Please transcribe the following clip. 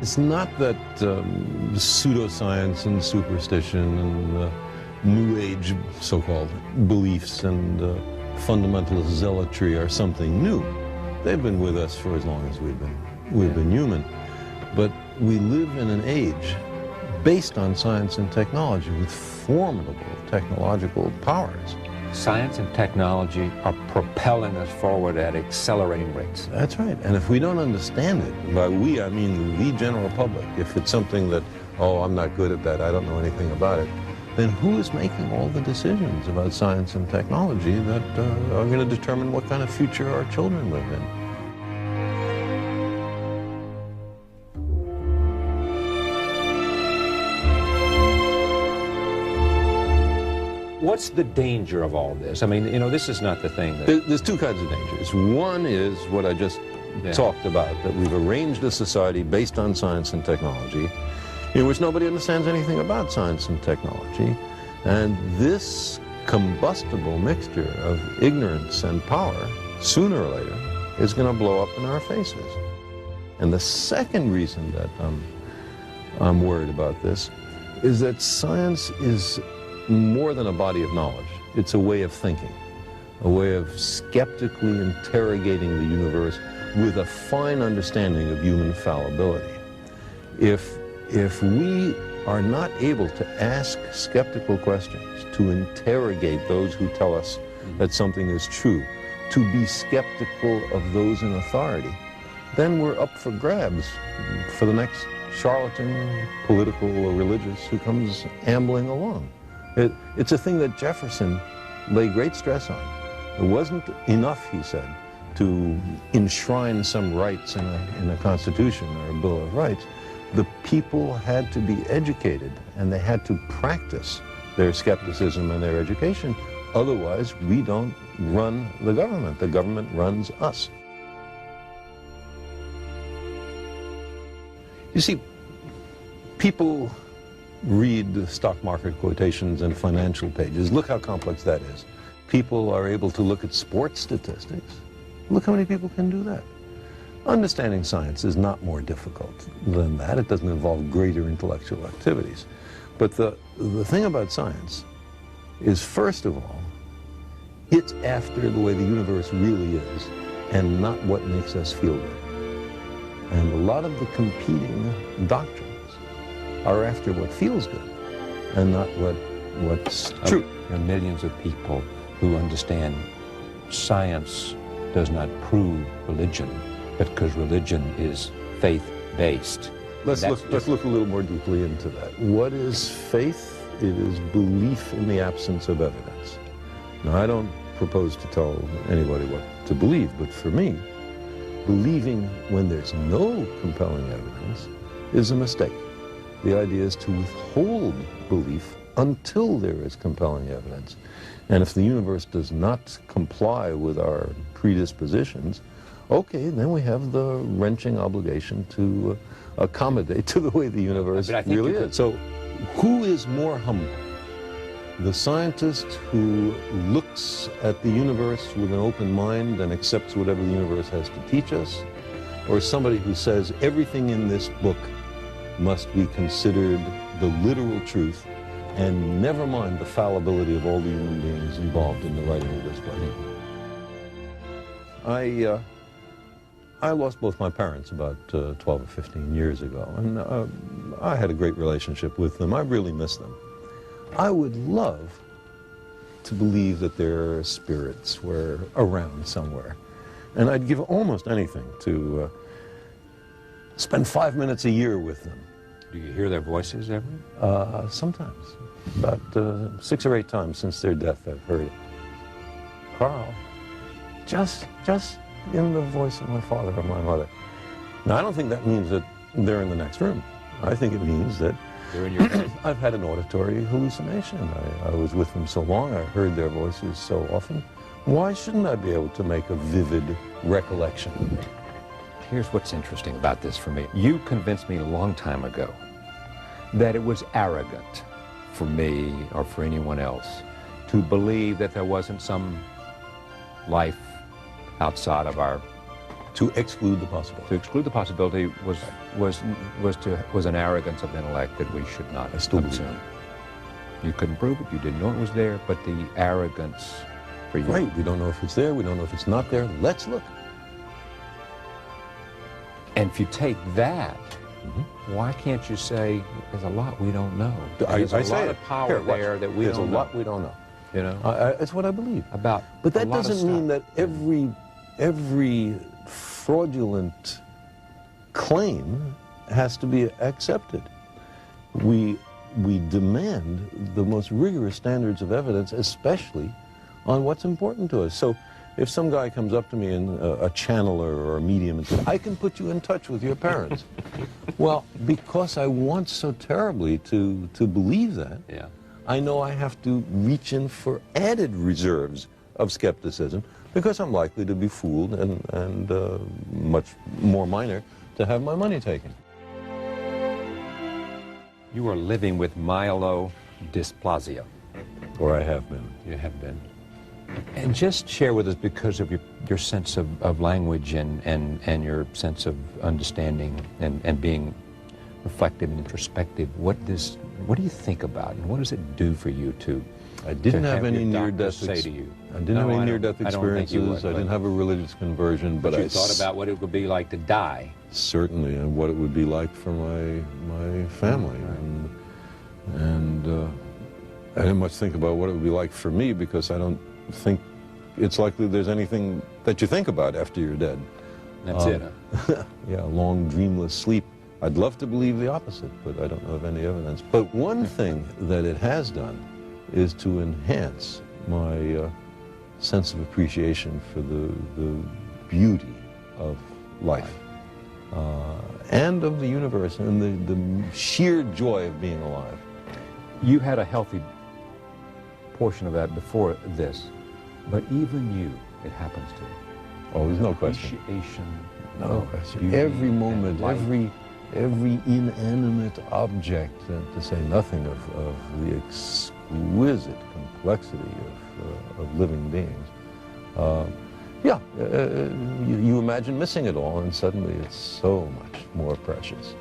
It's not that pseudoscience and superstition and New Age so-called beliefs and fundamentalist zealotry are something new. They've been with us for as long as we've been human. But we live in an age based on science and technology with formidable technological powers. Science and technology are propelling us forward at accelerating rates. That's right. And if we don't understand it, by we I mean the general public, if it's something that, oh, I'm not good at that, I don't know anything about it, then who is making all the decisions about science and technology that are going to determine what kind of future our children live in? What's the danger of all this? I mean, you know, this is not the thing that... There's two kinds of dangers. One is what I just talked about, that we've arranged a society based on science and technology in which nobody understands anything about science and technology. And this combustible mixture of ignorance and power, sooner or later, is going to blow up in our faces. And the second reason that I'm worried about this is that science is more than a body of knowledge. It's a way of thinking, a way of skeptically interrogating the universe with a fine understanding of human fallibility. If we are not able to ask skeptical questions, to interrogate those who tell us that something is true, to be skeptical of those in authority, then we're up for grabs for the next charlatan, political or religious, who comes ambling along. It's a thing that Jefferson laid great stress on. It wasn't enough, he said, to enshrine some rights in a Constitution or a Bill of Rights. The people had to be educated, and they had to practice their skepticism and their education. Otherwise, we don't run the government. The government runs us. You see, people read the stock market quotations and financial pages. Look how complex that is. People are able to look at sports statistics. Look how many people can do that. Understanding science is not more difficult than that. It doesn't involve greater intellectual activities. But the thing about science is, first of all, it's after the way the universe really is and not what makes us feel good. And a lot of the competing doctrines are after what feels good and not what's true. There are millions of people who understand science does not prove religion, but because religion is faith-based. Let's look a little more deeply into that. What is faith? It is belief in the absence of evidence. Now, I don't propose to tell anybody what to believe, but for me, believing when there's no compelling evidence is a mistake. The idea is to withhold belief until there is compelling evidence. And if the universe does not comply with our predispositions, okay, then we have the wrenching obligation to accommodate to the way the universe really is. So who is more humble? The scientist who looks at the universe with an open mind and accepts whatever the universe has to teach us, or somebody who says everything in this book must be considered the literal truth, and never mind the fallibility of all the human beings involved in the writing of this book? I lost both my parents about 12 or 15 years ago, and I had a great relationship with them. I really miss them. I would love to believe that their spirits were around somewhere, and I'd give almost anything to spend 5 minutes a year with them. Do you hear their voices ever? Sometimes. About 6 or 8 times since their death I've heard it. Carl, just in the voice of my father or my mother. Now, I don't think that means that they're in the next room. I think it means that they're in your head. I've had an auditory hallucination. I was with them so long, I heard their voices so often. Why shouldn't I be able to make a vivid recollection? Here's what's interesting about this for me. You convinced me a long time ago that it was arrogant for me or for anyone else to believe that there wasn't some life outside of our To exclude the possibility. To exclude the possibility was an arrogance of intellect that we should not assume. You couldn't prove it, you didn't know it was there, but the arrogance for you. Right, we don't know if it's there, we don't know if it's not there, let's look. And if you take that, why can't you say, there's a lot we don't know? There's a lot of power there that we don't know. There's a lot we don't know. You know? It's what I believe. But that doesn't mean that every fraudulent claim has to be accepted. We demand the most rigorous standards of evidence, especially on what's important to us. So if some guy comes up to me, and a channeler or a medium, and says, I can put you in touch with your parents. Well, because I want so terribly to believe that, I know I have to reach in for added reserves of skepticism, because I'm likely to be fooled and much more minor to have my money taken. You are living with myelodysplasia. Or I have been. You have been. And just share with us, because of your sense of language and your sense of understanding and being reflective and introspective, what do you think about, and what does it do for you to I didn't have any near-death say to you? I didn't have any near-death experiences. I didn't have a religious conversion, but you thought about what it would be like to die. Certainly, and what it would be like for my family, and I didn't much think about what it would be like for me, because I don't think it's likely there's anything that you think about after you're dead. That's it. Huh? Yeah, long dreamless sleep. I'd love to believe the opposite, but I don't know of any evidence. But one thing that it has done is to enhance my sense of appreciation for the beauty of life and of the universe, and the sheer joy of being alive. You had a healthy portion of that before this, but even you, it happens to. Oh, there's no question. Appreciation. No question. Every moment, every inanimate object, to say nothing of the exquisite complexity of living beings. You imagine missing it all, and suddenly it's so much more precious.